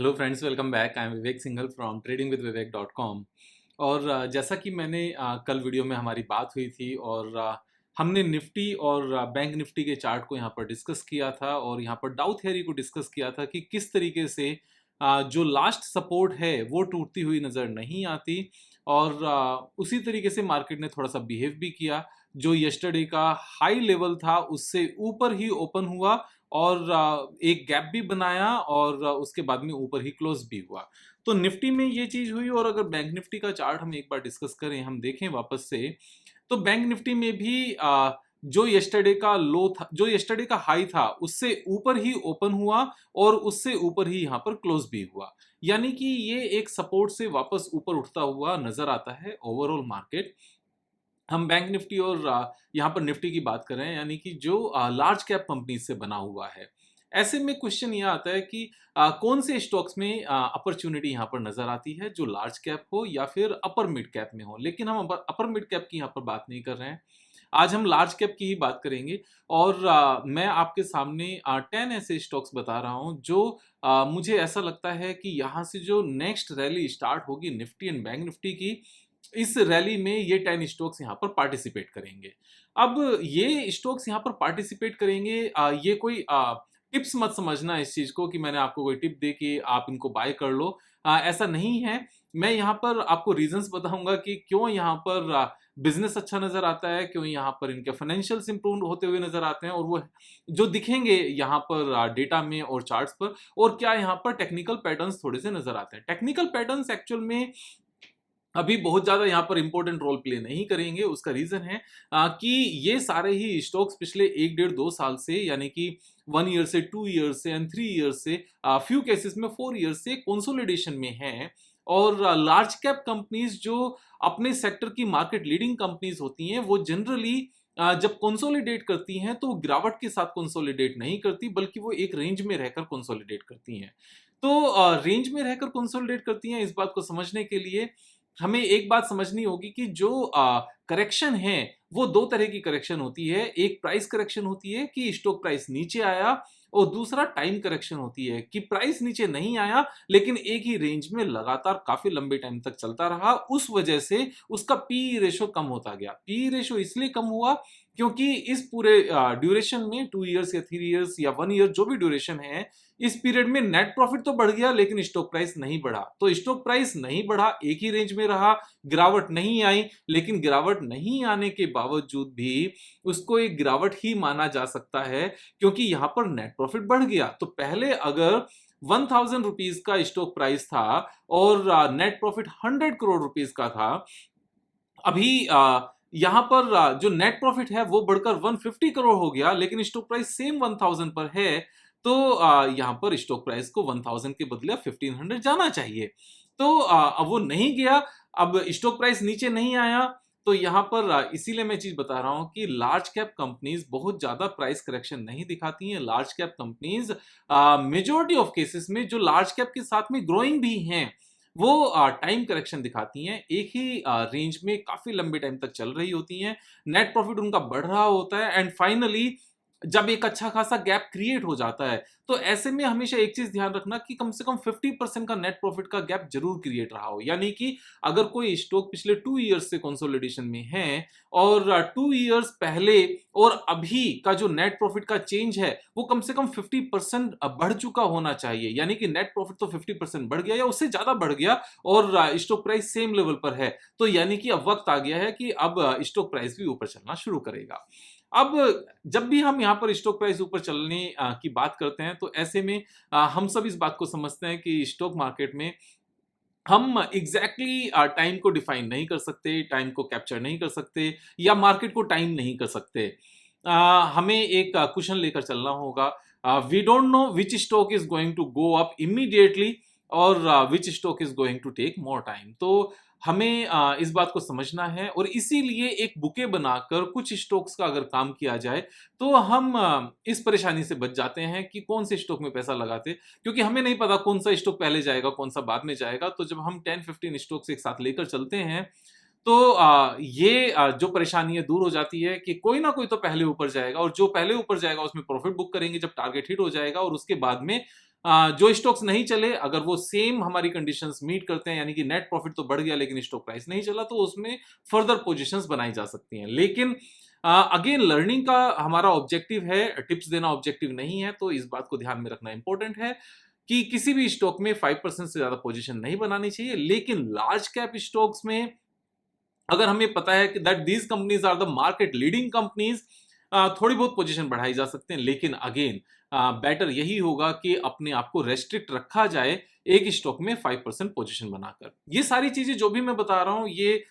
Hello friends, welcome back. I am Vivek Singhal from tradingwithvivek.com। और जैसा कि मैंने कल वीडियो में हमारी बात हुई थी और हमने निफ्टी और बैंक निफ्टी के चार्ट को यहाँ पर डिस्कस किया था और यहाँ पर डाउ थ्योरी को डिस्कस किया था कि किस तरीके से जो लास्ट सपोर्ट है वो टूटती हुई नज़र नहीं आती और उसी तरीके से मार्केट ने थोड़ा सा बिहेव भी किया। जो यस्टरडे का हाई लेवल था उससे ऊपर ही ओपन हुआ और एक गैप भी बनाया और उसके बाद में ऊपर ही क्लोज भी हुआ। तो निफ्टी में ये चीज हुई और अगर बैंक निफ्टी का चार्ट हम एक बार डिस्कस करें, हम देखें वापस से, तो बैंक निफ्टी में भी जो यस्टरडे का लो था, जो यस्टरडे का हाई था उससे ऊपर ही ओपन हुआ और उससे ऊपर ही यहाँ पर क्लोज भी हुआ। यानी कि ये एक सपोर्ट से वापस ऊपर उठता हुआ नजर आता है ओवरऑल मार्केट। हम बैंक निफ्टी और यहाँ पर निफ्टी की बात कर रहे हैं, यानी कि जो लार्ज कैप कंपनीज से बना हुआ है। ऐसे में क्वेश्चन ये आता है कि कौन से स्टॉक्स में अपॉर्चुनिटी यहाँ पर नजर आती है, जो लार्ज कैप हो या फिर अपर मिड कैप में हो। लेकिन हम अपर मिड कैप की यहाँ पर बात नहीं कर रहे हैं, आज हम लार्ज कैप की ही बात करेंगे। और मैं आपके सामने 10 ऐसे स्टॉक्स बता रहा हूँ जो मुझे ऐसा लगता है कि यहाँ से जो नेक्स्ट रैली स्टार्ट होगी निफ्टी एंड बैंक निफ्टी की, इस रैली में ये 10 स्टॉक्स यहाँ पर पार्टिसिपेट करेंगे। अब ये स्टॉक्स यहाँ पर पार्टिसिपेट करेंगे, ये कोई टिप्स मत समझना इस चीज को कि मैंने आपको कोई टिप दे कि आप इनको बाय कर लो। ऐसा नहीं है। मैं यहाँ पर आपको रीजंस बताऊंगा कि क्यों यहाँ पर बिजनेस अच्छा नजर आता है, क्यों यहाँ पर इनके फाइनेंशियल्स इंप्रूव होते हुए नजर आते हैं और वो जो दिखेंगे यहाँ पर डेटा में और चार्ट्स पर, और क्या यहाँ पर टेक्निकल पैटर्न्स थोड़े से नजर आते हैं। टेक्निकल पैटर्न्स एक्चुअल में अभी बहुत ज्यादा यहाँ पर इंपॉर्टेंट रोल प्ले नहीं करेंगे। उसका रीजन है कि ये सारे ही स्टॉक्स पिछले 1 डेढ़ 2 साल से, यानी कि 1 ईयर से, 2 ईयर से एंड 3 ईयर से, फ्यू केसेस में 4 ईयर से कंसोलिडेशन में हैं। और लार्ज कैप कंपनीज जो अपने सेक्टर की मार्केट लीडिंग कंपनीज होती हैं, वो जनरली जब कंसोलिडेट करती हैं तो वो गिरावट के साथ कंसोलिडेट नहीं करती, बल्कि वो एक रेंज में रहकर कंसोलिडेट करती हैं। तो रेंज में रहकर कंसोलिडेट करती हैं, इस बात को समझने के लिए हमें एक बात समझनी होगी कि जो करेक्शन है वो दो तरह की करेक्शन होती है। एक प्राइस करेक्शन होती है कि स्टॉक प्राइस नीचे आया, और दूसरा टाइम करेक्शन होती है कि प्राइस नीचे नहीं आया लेकिन एक ही रेंज में लगातार काफी लंबे टाइम तक चलता रहा, उस वजह से उसका पी रेशो कम होता गया। पी रेशो इसलिए कम हुआ क्योंकि इस पूरे ड्यूरेशन में 2 ईयर्स या 3 ईयर्स या 1 ईयर जो भी ड्यूरेशन है, इस पीरियड में नेट प्रॉफिट तो बढ़ गया लेकिन स्टॉक प्राइस नहीं बढ़ा। तो स्टॉक प्राइस नहीं बढ़ा, एक ही रेंज में रहा, गिरावट नहीं आई। लेकिन गिरावट नहीं आने के बावजूद भी उसको एक गिरावट ही माना जा सकता है क्योंकि यहां पर नेट प्रॉफिट बढ़ गया। तो पहले अगर 1000 रुपीज का स्टॉक प्राइस था और नेट प्रॉफिट 100 करोड़ रुपीज का था, अभी यहां पर जो नेट प्रॉफिट है वो बढ़कर 150 करोड़ हो गया लेकिन स्टॉक प्राइस सेम 1000 पर है। तो यहां पर स्टॉक प्राइस को 1000 के बदले 1500 जाना चाहिए। तो अब वो नहीं गया, अब स्टॉक प्राइस नीचे नहीं आया। तो यहां पर इसीलिए मैं चीज बता रहा हूं कि लार्ज कैप कंपनीज बहुत ज्यादा प्राइस करेक्शन नहीं दिखाती हैं। Large cap companies majority of cases में जो लार्ज कैप के साथ में ग्रोइंग भी हैं, वो टाइम करेक्शन दिखाती हैं, एक ही रेंज में काफी लंबे टाइम तक चल रही होती हैं। नेट प्रॉफिट उनका बढ़ रहा होता है एंड फाइनली जब एक अच्छा खासा गैप क्रिएट हो जाता है, तो ऐसे में हमेशा एक चीज ध्यान रखना कि कम से कम 50% का नेट प्रॉफिट का गैप जरूर क्रिएट रहा हो। यानी कि अगर कोई स्टॉक पिछले 2 ईयर्स से कंसोलिडेशन में है और 2 ईयर्स पहले और अभी का जो नेट प्रॉफिट का चेंज है वो कम से कम 50% बढ़ चुका होना चाहिए। यानी कि नेट प्रॉफिट तो 50% बढ़ गया या उससे ज्यादा बढ़ गया और स्टॉक प्राइस सेम लेवल पर है, तो यानी कि अब वक्त आ गया है कि अब स्टॉक प्राइस भी ऊपर चलना शुरू करेगा। अब जब भी हम यहाँ पर स्टॉक प्राइस ऊपर चलने की बात करते हैं, तो ऐसे में हम सब इस बात को समझते हैं कि स्टॉक मार्केट में हम एग्जैक्टली टाइम को डिफाइन नहीं कर सकते, टाइम को कैप्चर नहीं कर सकते या मार्केट को टाइम नहीं कर सकते। हमें एक क्वेश्चन लेकर चलना होगा। We don't know which stock is going to go up immediately और which stock is going to take more time. तो हमें इस बात को समझना है और इसीलिए एक बुके बनाकर कुछ स्टॉक्स का अगर काम किया जाए तो हम इस परेशानी से बच जाते हैं कि कौन से स्टॉक में पैसा लगाते, क्योंकि हमें नहीं पता कौन सा स्टॉक पहले जाएगा कौन सा बाद में जाएगा। तो जब हम 10-15 स्टॉक्स एक साथ लेकर चलते हैं तो ये जो परेशानी है दूर हो जाती है कि कोई ना कोई तो पहले ऊपर जाएगा और जो पहले ऊपर जाएगा उसमें प्रॉफिट बुक करेंगे जब टारगेट हिट हो जाएगा, और उसके बाद में जो स्टॉक्स नहीं चले, अगर वो सेम हमारी कंडीशंस मीट करते हैं, यानी कि नेट प्रॉफिट तो बढ़ गया लेकिन स्टॉक प्राइस नहीं चला, तो उसमें फर्दर पोजीशंस बनाई जा सकती हैं। लेकिन अगेन लर्निंग का हमारा ऑब्जेक्टिव है, टिप्स देना ऑब्जेक्टिव नहीं है, तो इस बात को ध्यान में रखना इंपॉर्टेंट है कि किसी भी स्टॉक में 5% से ज्यादा पोजीशन नहीं बनानी चाहिए। लेकिन लार्ज कैप स्टॉक्स में अगर हमें पता है कि that these companies are the market leading companies, थोड़ी बहुत पोजीशन बढ़ाई जा सकते हैं। लेकिन अगेन बेटर यही होगा कि अपने आप को रेस्ट्रिक्ट रखा जाए एक स्टॉक में 5% पोजीशन बनाकर। ये सारी चीजें जो भी मैं बता रहा हूं, ये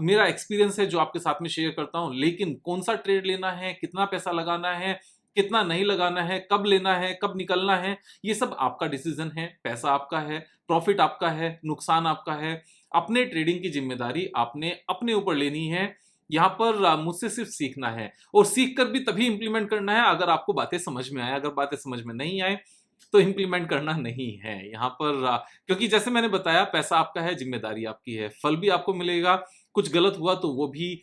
मेरा एक्सपीरियंस है जो आपके साथ में शेयर करता हूं। लेकिन कौन सा ट्रेड लेना है, कितना पैसा लगाना है, कितना नहीं लगाना है, कब लेना है, कब निकलना है, ये सब आपका डिसीजन है। पैसा आपका है, प्रॉफिट आपका है, नुकसान आपका है। अपने ट्रेडिंग की जिम्मेदारी आपने अपने ऊपर लेनी है। यहाँ पर मुझसे सिर्फ सीखना है, और सीख कर भी तभी इंप्लीमेंट करना है अगर आपको बातें समझ में आए। अगर बातें समझ में नहीं आए तो इंप्लीमेंट करना नहीं है यहाँ पर, क्योंकि जैसे मैंने बताया, पैसा आपका है, जिम्मेदारी आपकी है, फल भी आपको मिलेगा। कुछ गलत हुआ तो वो भी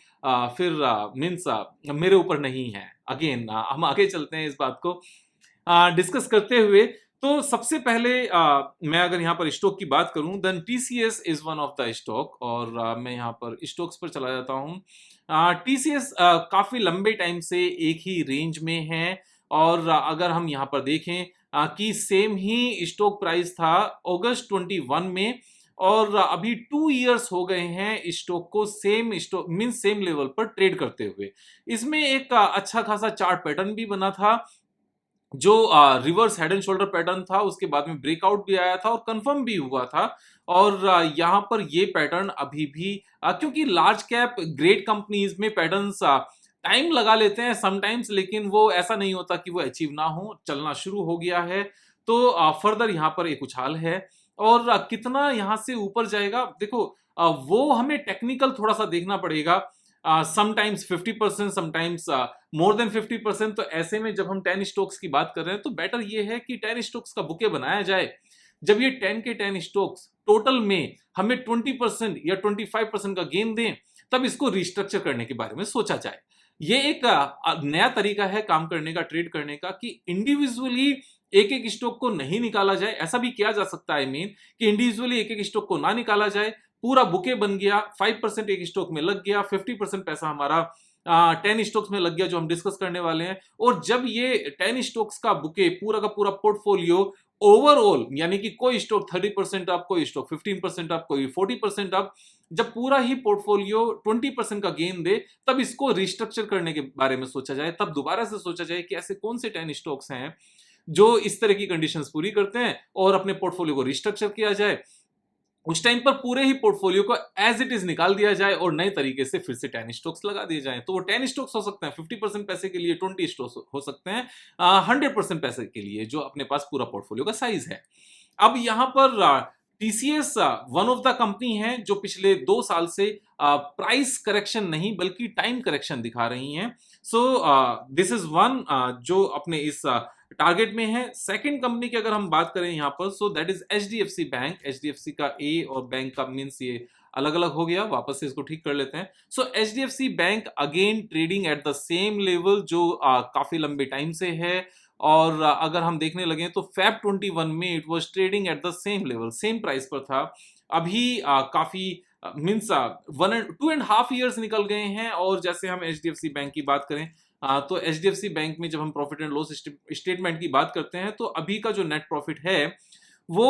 फिर मीन्स मेरे ऊपर नहीं है। अगेन हम आगे चलते हैं इस बात को डिस्कस करते हुए। तो सबसे पहले मैं अगर यहाँ पर स्टॉक की बात करूं, then TCS is one of the stock, और मैं यहाँ पर स्टॉक्स पर चला जाता हूं। टीसीएस काफी लंबे टाइम से एक ही रेंज में है, और अगर हम यहाँ पर देखें कि सेम ही स्टॉक प्राइस था अगस्त 21 में, और अभी 2 इयर्स हो गए हैं स्टॉक को same stock mean same level पर ट्रेड करते हुए। इसमें एक अच्छा खासा चार्ट पैटर्न भी बना था, जो reverse head and shoulder pattern था, उसके बाद में ब्रेकआउट भी आया था और कंफर्म भी हुआ था। और यहाँ पर ये पैटर्न अभी भी क्योंकि लार्ज कैप ग्रेट कंपनीज में पैटर्न्स टाइम लगा लेते हैं समटाइम्स, लेकिन वो ऐसा नहीं होता कि वो अचीव ना हो, चलना शुरू हो गया है। तो फर्दर यहाँ पर एक उछाल है, और कितना यहाँ से ऊपर जाएगा, देखो वो हमें टेक्निकल थोड़ा सा देखना पड़ेगा। Sometimes 50%, sometimes more than 50%। तो ऐसे में जब हम 10 स्टॉक्स की बात कर रहे हैं, तो बेटर ये है कि 10 स्टॉक्स का बुके बनाया जाए। जब ये 10 के 10 स्टॉक्स टोटल में हमें 20% या 25% का गेन दें, तब इसको रिस्ट्रक्चर करने के बारे में सोचा जाए। ये एक नया तरीका है काम करने का, ट्रेड करने का, कि इंडिविजुअली एक एक स्टॉक को नहीं निकाला जाए। ऐसा भी किया जा सकता है कि इंडिविजुअली एक एक स्टॉक को ना निकाला जाए, पूरा बुके बन गया, 5% एक स्टॉक में लग गया, 50% पैसा हमारा 10 स्टॉक्स में लग गया, जो हम डिस्कस करने वाले हैं। और जब ये 10 स्टॉक्स का बुके, पूरा का पूरा पोर्टफोलियो ओवरऑल, यानी कि कोई स्टॉक 30% अप, कोई स्टॉक 15% अप, कोई 40% अप, जब पूरा ही पोर्टफोलियो 20% का गेन दे, तब इसको रिस्ट्रक्चर करने के बारे में सोचा जाए। तब दोबारा से सोचा जाए कि ऐसे कौन से 10 स्टॉक्स हैं जो इस तरह की कंडीशंस पूरी करते हैं, और अपने पोर्टफोलियो को रिस्ट्रक्चर किया जाए। उस टाइम पर पूरे ही पोर्टफोलियो को एज इट इज निकाल दिया जाए, और नए तरीके से फिर से 10 स्टॉक्स लगा दिए जाएं। तो वो 10 स्टॉक्स हो सकते हैं 50% पैसे के लिए, 20 स्टॉक्स हो सकते हैं 100% पैसे के लिए, जो अपने पास पूरा पोर्टफोलियो का साइज है। अब यहाँ पर TCS one of the company है जो पिछले 2 साल से प्राइस करेक्शन नहीं बल्कि टाइम करेक्शन दिखा रही हैं। सो दिस इज वन जो अपने इस टारगेट में है। सेकंड कंपनी की अगर हम बात करें यहाँ पर, so that is HDFC bank. HDFC का ए और बैंक का मीन्स ये अलग अलग हो गया, वापस से इसको ठीक कर लेते हैं। So HDFC bank again trading at the same level, जो काफी लंबे टाइम से है। और अगर हम देखने लगे तो Feb 21 में it was trading at the same level, same price पर था। अभी काफी मीन्स 2.5 ईयर्स निकल गए हैं। और जैसे हम एचडीएफसी बैंक की बात करें, तो एचडीएफसी बैंक में जब हम प्रॉफिट एंड लॉस स्टेटमेंट की बात करते हैं, तो अभी का जो नेट प्रॉफिट है वो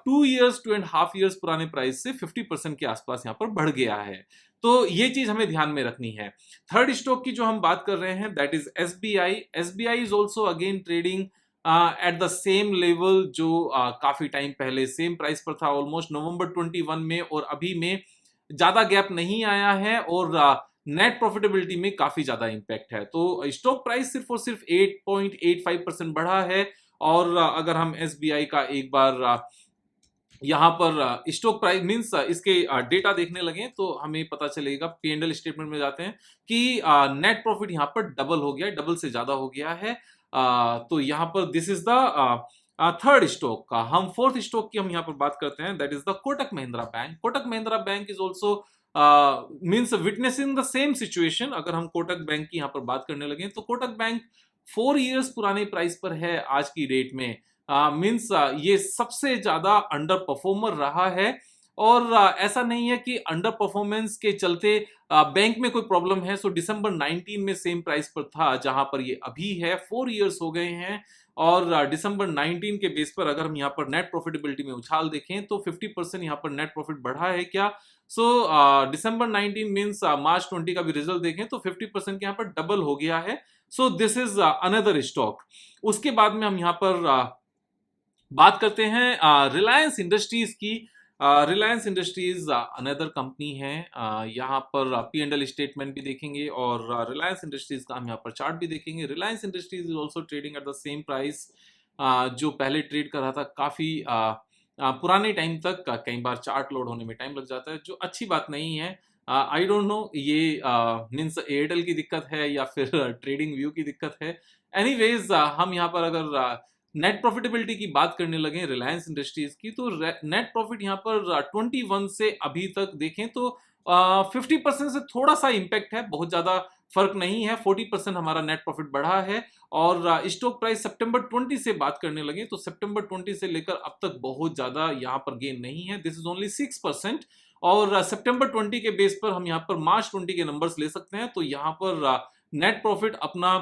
2.5 ईयर्स पुराने प्राइस से 50% के आसपास यहाँ पर बढ़ गया है। तो ये चीज हमें ध्यान में रखनी है। थर्ड स्टॉक की जो हम बात कर रहे हैं, that is SBI. SBI is also again trading at the same level, जो काफी टाइम पहले सेम प्राइस पर था, ऑलमोस्ट नवंबर 21 में, और अभी में ज्यादा गैप नहीं आया है, और नेट प्रॉफिटेबिलिटी में काफी ज्यादा इंपैक्ट है। तो स्टॉक प्राइस सिर्फ और सिर्फ 8.85% बढ़ा है। और अगर हम एसबीआई का एक बार यहाँ पर स्टॉक प्राइस मींस इसके डेटा देखने लगे, तो हमें पता चलेगा, पीएनएल स्टेटमेंट में जाते हैं, कि नेट प्रॉफिट यहाँ पर डबल हो गया, डबल से ज्यादा हो गया है। तो यहाँ पर this is the third stock का। हम फोर्थ स्टॉक की हम यहाँ पर बात करते हैं, that is the Kotak Mahindra bank. Kotak Mahindra bank is also means witnessing the same situation. अगर हम कोटक बैंक की यहाँ पर बात करने लगे, तो कोटक बैंक 4 इयर्स पुराने प्राइस पर है आज की डेट में। मीन्स ये सबसे ज्यादा अंडर परफॉर्मर रहा है। और ऐसा नहीं है कि अंडर परफॉर्मेंस के चलते बैंक में कोई प्रॉब्लम है। सो दिसंबर 19 में सेम प्राइस पर था जहां पर ये अभी है, 4 इयर्स हो गए हैं। और दिसंबर 19 के बेस पर अगर हम यहाँ पर नेट प्रॉफिटेबिलिटी में उछाल देखें तो 50% यहाँ पर नेट प्रॉफिट बढ़ा है क्या। सो दिसंबर 19 मीन्स मार्च 20 का भी रिजल्ट देखें तो 50% के यहाँ पर डबल हो गया है। So this is another stock. उसके बाद में हम यहाँ पर बात करते हैं रिलायंस इंडस्ट्रीज की। रिलायंस इंडस्ट्रीज अनदर कंपनी है। यहाँ पर P&L स्टेटमेंट भी देखेंगे और रिलायंस इंडस्ट्रीज का हम यहाँ पर चार्ट भी देखेंगे। Reliance industries is also trading at the same price जो पहले ट्रेड कर रहा था काफी पुराने टाइम तक। कई बार चार्ट लोड होने में टाइम लग जाता है जो अच्छी बात नहीं है। आई डोंट नो ये मीन्स एयरटेल की दिक्कत है या फिर ट्रेडिंग व्यू की दिक्कत है। एनीवेज हम यहाँ पर अगर नेट प्रॉफिटेबिलिटी की बात करने लगे रिलायंस इंडस्ट्रीज की तो नेट प्रॉफिट यहाँ पर 21 से अभी तक देखें तो 50% से थोड़ा सा इंपैक्ट है, बहुत ज्यादा फर्क नहीं है। 40% हमारा नेट प्रॉफिट बढ़ा है। और स्टॉक प्राइस सितंबर 20 से बात करने लगे तो सितंबर 20 से लेकर अब तक बहुत ज्यादा यहाँ पर गेन नहीं है, दिस इज ओनली 6%। और सितंबर 20 के बेस पर हम यहाँ पर मार्च 20 के नंबर्स ले सकते हैं तो यहाँ पर नेट प्रॉफिट अपना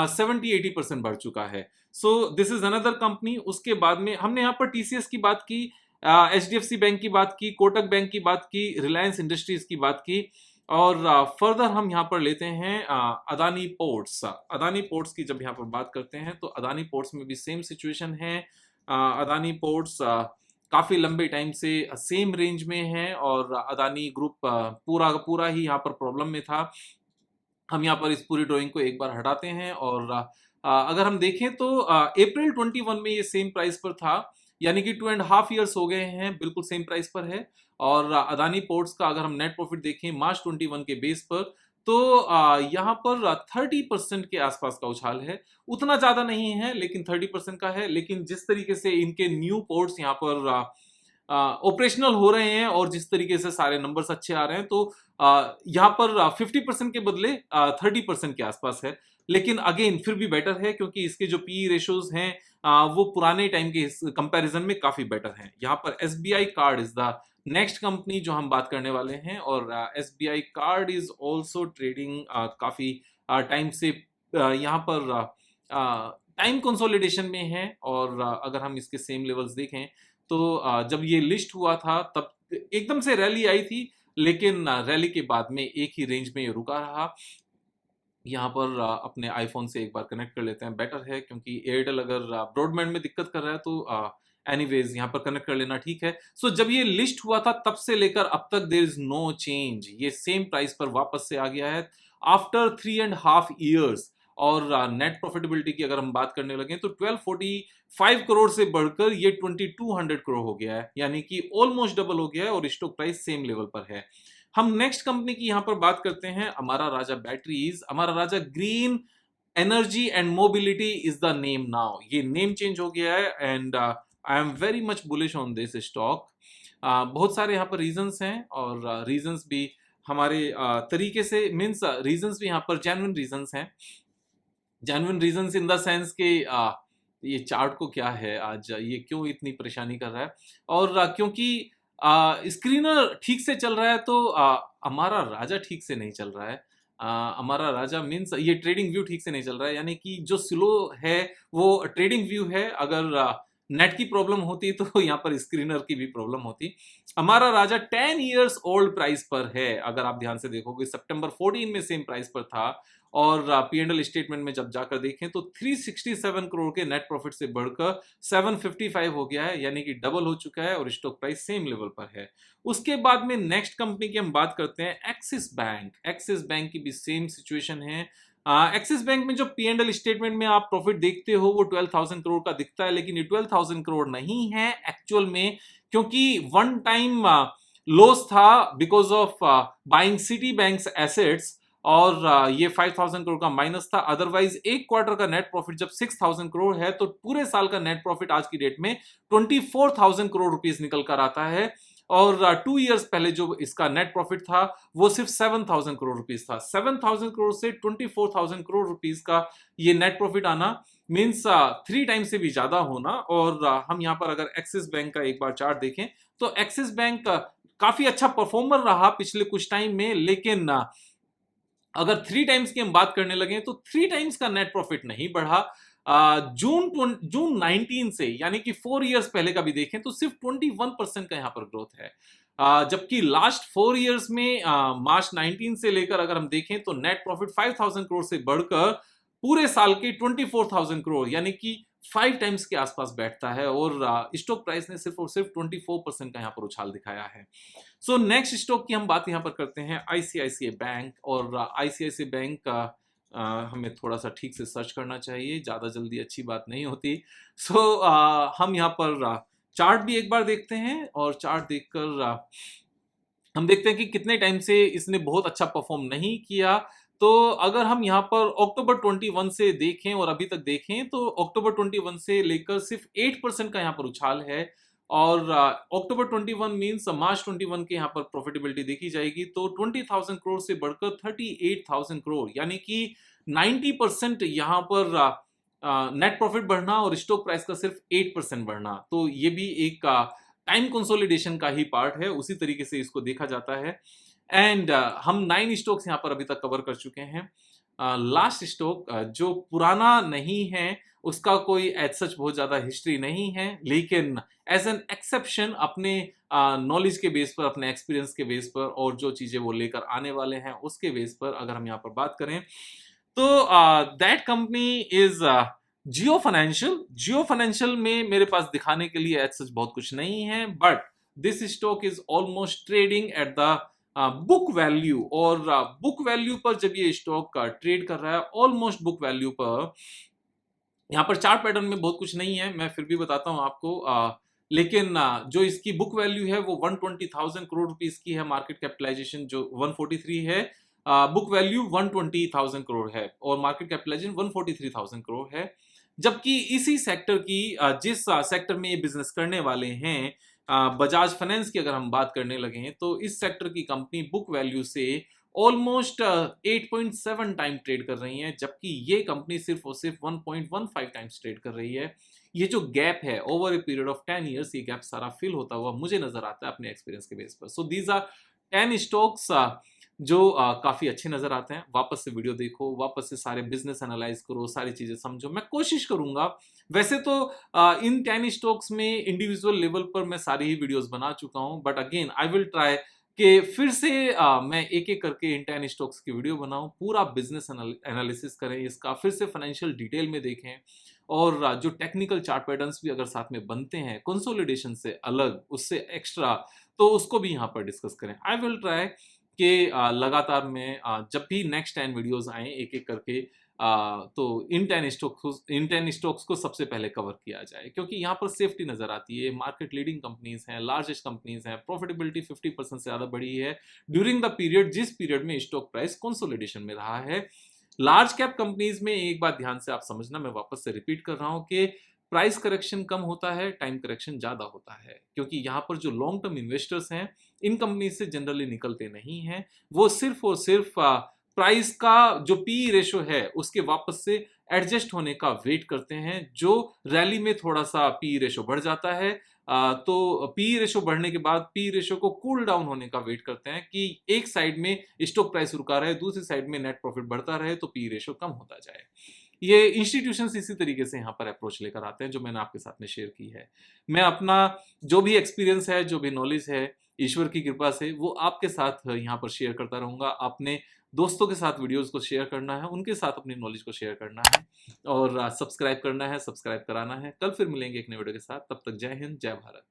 70-80% बढ़ चुका है। So this is another company. उसके बाद में हमने यहाँ पर TCS की बात की, HDFC बैंक की बात की, कोटक बैंक की बात की, रिलायंस इंडस्ट्रीज की बात की। और फर्दर हम यहाँ पर लेते हैं अदानी पोर्ट्स। अदानी पोर्ट्स की जब यहाँ पर बात करते हैं तो अदानी पोर्ट्स में भी सेम सिचुएशन है। अदानी पोर्ट्स काफी लंबे टाइम से सेम रेंज में है और अदानी ग्रुप पूरा पूरा ही यहाँ पर प्रॉब्लम में था। हम यहाँ पर इस पूरी ड्राइंग को एक बार हटाते हैं और अगर हम देखें तो अप्रैल 21 में ये सेम प्राइस पर था, यानी कि 2.5 ईयर्स हो गए हैं बिल्कुल सेम प्राइस पर है। और अदानी पोर्ट्स का अगर हम नेट प्रॉफिट देखें मार्च 21 के बेस पर तो यहाँ पर 30% के आसपास का उछाल है। उतना ज्यादा नहीं है लेकिन 30% का है। लेकिन जिस तरीके से इनके न्यू पोर्ट्स यहाँ पर ऑपरेशनल हो रहे हैं और जिस तरीके से सारे नंबर्स अच्छे आ रहे हैं तो यहाँ पर 50% के बदले 30% के आसपास है। लेकिन अगेन फिर भी बेटर है क्योंकि इसके जो पी रेशोज हैं वो पुराने टाइम के कंपैरिजन में काफी बेटर हैं। यहाँ पर SBI card is the next company जो हम बात करने वाले हैं और SBI card is also trading काफी टाइम से यहाँ पर टाइम कंसोलिडेशन में है। और अगर हम इसके सेम लेवल्स देखें तो जब ये लिस्ट हुआ था तब एकदम से रैली आई थी लेकिन रैली के बाद में एक ही रेंज में ये रुका रहा। यहाँ पर अपने आईफोन से एक बार कनेक्ट कर लेते हैं, बेटर है क्योंकि एयरटेल अगर ब्रॉडबैंड में दिक्कत कर रहा है तो एनीवेज यहाँ पर कनेक्ट कर लेना ठीक है। सो जब ये लिस्ट हुआ था तब से लेकर अब तक देयर इज नो चेंज, ये सेम प्राइस पर वापस से आ गया है आफ्टर 3.5 ईयर्स। और नेट प्रॉफिटेबिलिटी की अगर हम बात करने लगे तो 1245 करोड़ से बढ़कर ये 2200 करोड़ हो गया है, यानी कि ऑलमोस्ट डबल हो गया है और स्टॉक प्राइस सेम लेवल पर है। हम नेक्स्ट कंपनी की यहां पर बात करते हैं अमारा Raja batteries. Amara Raja green energy and mobility is the name now, ये नेम चेंज हो गया है and I am very much bullish on this stock. बहुत सारे यहाँ पर रीजंस हैं और रीजंस भी हमारे तरीके से मीन्स रीजंस भी यहाँ पर जेन्युइन रीजंस हैं। Genuine reasons in the sense के ये चार्ट को क्या है आज, ये क्यों इतनी परेशानी कर रहा है। और क्योंकि स्क्रीनर ठीक से चल रहा है तो हमारा राजा ठीक से नहीं चल रहा है। हमारा राजा मीन्स ये ट्रेडिंग व्यू ठीक से नहीं चल रहा है, यानी कि जो स्लो है वो ट्रेडिंग व्यू है। अगर नेट की प्रॉब्लम होती तो यहाँ पर स्क्रीनर की भी प्रॉब्लम होती। हमारा राजा 10 इयर्स ओल्ड प्राइस पर है, अगर आप ध्यान से देखोगे सितंबर 14 में सेम प्राइस पर था। और P&L स्टेटमेंट में जब जाकर देखें तो 367 करोड़ के नेट प्रॉफिट से बढ़कर 755 हो गया है, यानी कि डबल हो चुका है और स्टॉक प्राइस सेम लेवल पर है। उसके बाद में नेक्स्ट कंपनी की हम बात करते हैं एक्सिस बैंक। एक्सिस बैंक की भी सेम सिचुएशन है। एक्सिस बैंक में जो P&L स्टेटमेंट में आप प्रॉफिट देखते हो वो 12,000 करोड़ का दिखता है, लेकिन ये 12,000 करोड़ नहीं है एक्चुअल में, क्योंकि वन टाइम लॉस था because of buying city banks assets और ये 5,000 करोड़ का माइनस था। अदरवाइज एक क्वार्टर का नेट प्रॉफिट जब 6,000 करोड़ है तो पूरे साल का नेट प्रॉफिट आज की डेट में 24,000 करोड़ रुपीस निकल कर आता है। और 2 इयर्स पहले जो इसका नेट प्रॉफिट था वो सिर्फ 7,000 करोड़ रुपीस था। 7,000 करोड़ से 24,000 करोड़ रुपीस का ये नेट प्रॉफिट आना मीन्स 3 टाइम्स से भी ज़्यादा होना। और हम यहाँ पर अगर एक्सिस बैंक का एक बार चार्ट देखें तो एक्सिस बैंक काफ़ी अच्छा परफॉर्मर रहा पिछले कुछ टाइम में, लेकिन अगर 3 टाइम्स की हम बात करने लगे तो 3 टाइम्स का नेट प्रॉफिट नहीं बढ़ा। जून 19 से, यानी कि 4 इयर्स पहले का भी देखें तो सिर्फ 21% का यहाँ पर ग्रोथ है। जबकि लास्ट 4 इयर्स में मार्च 19 से लेकर अगर हम देखें तो नेट प्रॉफिट 5000 करोड़ से बढ़कर पूरे साल के 24,000 करोड़, यानी कि 5 टाइम्स के आसपास बैठता है। और स्टॉक प्राइस ने सिर्फ और सिर्फ 24% का यहाँ पर उछाल दिखाया है। सो नेक्स्ट स्टॉक की हम बात यहाँ पर करते हैं आईसीआईसीआई बैंक। और आईसीआईसीआई बैंक का हमें थोड़ा सा ठीक से सर्च करना चाहिए, ज़्यादा जल्दी अच्छी बात नहीं होती। सो हम यहाँ पर चार्ट भी एक बार देखते हैं और चार्ट देखकर हम देखते हैं कि कितने टाइम से इसने बहुत अच्छा परफॉर्म नहीं किया। तो अगर हम यहाँ पर अक्टूबर 21 से देखें और अभी तक देखें तो अक्टूबर 21 से लेकर सिर्फ 8% का यहाँ पर उछाल है। और अक्टूबर 21 मीन्स मार्च 21 के यहाँ पर प्रॉफिटेबिलिटी देखी जाएगी तो 20,000 करोड़ से बढ़कर 38,000 करोड़, यानी कि 90% यहाँ पर नेट प्रॉफिट बढ़ना और स्टॉक प्राइस का सिर्फ 8% बढ़ना। तो ये भी एक टाइम कंसोलिडेशन का ही पार्ट है, उसी तरीके से इसको देखा जाता है। एंड हम 9 स्टॉक्स यहाँ पर अभी तक कवर कर चुके हैं। लास्ट स्टॉक जो पुराना नहीं है, उसका कोई एज सच बहुत ज़्यादा हिस्ट्री नहीं है, लेकिन एज एन एक्सेप्शन अपने नॉलेज के बेस पर, अपने एक्सपीरियंस के बेस पर और जो चीज़ें वो लेकर आने वाले हैं उसके बेस पर अगर हम यहाँ पर बात करें तो that company is Jio financial. Jio financial में मेरे पास दिखाने के लिए एज सच बहुत कुछ नहीं है, but this stock is almost trading at the book value. और बुक वैल्यू पर जब ये स्टॉक ट्रेड कर रहा है, ऑलमोस्ट बुक वैल्यू पर, यहाँ पर चार्ट पैटर्न में बहुत कुछ नहीं है, मैं फिर भी बताता हूँ आपको। लेकिन जो इसकी बुक वैल्यू है वो 120,000 करोड़ रुपीस की है, मार्केट कैपिटलाइजेशन जो 143 है, बुक वैल्यू 120,000 करोड़ है और मार्केट कैपिटलाइजेशन 143,000 करोड़ है। जबकि इसी सेक्टर की जिस सेक्टर में ये बिजनेस करने वाले हैं, बजाज फाइनेंस की अगर हम बात करने लगे हैं तो इस सेक्टर की कंपनी बुक वैल्यू से ऑलमोस्ट 8.7 टाइम ट्रेड कर रही हैं, जबकि ये कंपनी सिर्फ और सिर्फ 1.15 टाइम्स ट्रेड कर रही है। ये जो गैप है over a period of 10 years, ये गैप सारा फिल होता हुआ मुझे नजर आता है अपने एक्सपीरियंस के बेस पर। सो दीज आर 10 स्टॉक्स जो काफी अच्छे नजर आते हैं। वापस से वीडियो देखो, वापस से सारे बिजनेस एनालाइज करो, सारी चीजें समझो। मैं कोशिश करूंगा, वैसे तो इन 10 स्टॉक्स में इंडिविजुअल लेवल पर मैं सारी ही वीडियोस बना चुका हूं, but again I will try कि फिर से मैं एक एक करके इन 10 स्टॉक्स की वीडियो बनाऊं, पूरा बिजनेस एनालिसिस करें, इसका फिर से फाइनेंशियल डिटेल में देखें और जो टेक्निकल चार्ट पैटर्न्स भी अगर साथ में बनते हैं कंसोलिडेशन से अलग, उससे एक्स्ट्रा, तो उसको भी यहाँ पर डिस्कस करें। आई विल ट्राई कि लगातार मैं जब भी नेक्स्ट 10 वीडियोस आए एक एक करके तो इन 10 स्टॉक्स को सबसे पहले कवर किया जाए, क्योंकि यहाँ पर सेफ्टी नजर आती है। मार्केट लीडिंग कंपनीज हैं, लार्जेस्ट कंपनीज हैं, प्रॉफिटेबिलिटी 50% से ज्यादा बढ़ी है ड्यूरिंग द पीरियड जिस पीरियड में स्टॉक प्राइस कंसोलिडेशन में रहा है। लार्ज कैप कंपनीज में एक बात ध्यान से आप समझना, मैं वापस से रिपीट कर रहा हूं कि प्राइस करेक्शन कम होता है, टाइम करेक्शन ज्यादा होता है, क्योंकि यहाँ पर जो लॉन्ग टर्म इन्वेस्टर्स हैं इन कंपनी से जनरली निकलते नहीं हैं। वो सिर्फ और सिर्फ प्राइस का जो पी रेशो है उसके वापस से एडजस्ट होने का वेट करते हैं। जो रैली में थोड़ा सा पी रेशो बढ़ जाता है तो पी रेशो बढ़ने के बाद पी रेशो को कूल डाउन होने का वेट करते हैं कि एक साइड में स्टॉक प्राइस रुका रहे, दूसरी साइड में नेट प्रॉफिट बढ़ता रहे, तो पी रेशो कम होता जाए। ये इंस्टीट्यूशंस इसी तरीके से यहाँ पर अप्रोच लेकर आते हैं जो मैंने आपके साथ में शेयर की है। मैं अपना जो भी एक्सपीरियंस है, जो भी नॉलेज है, ईश्वर की कृपा से वो आपके साथ यहाँ पर शेयर करता रहूंगा। अपने दोस्तों के साथ वीडियोस को शेयर करना है, उनके साथ अपनी नॉलेज को शेयर करना है और सब्सक्राइब करना है, सब्सक्राइब कराना है। कल फिर मिलेंगे एक नए वीडियो के साथ, तब तक जय हिंद, जय भारत।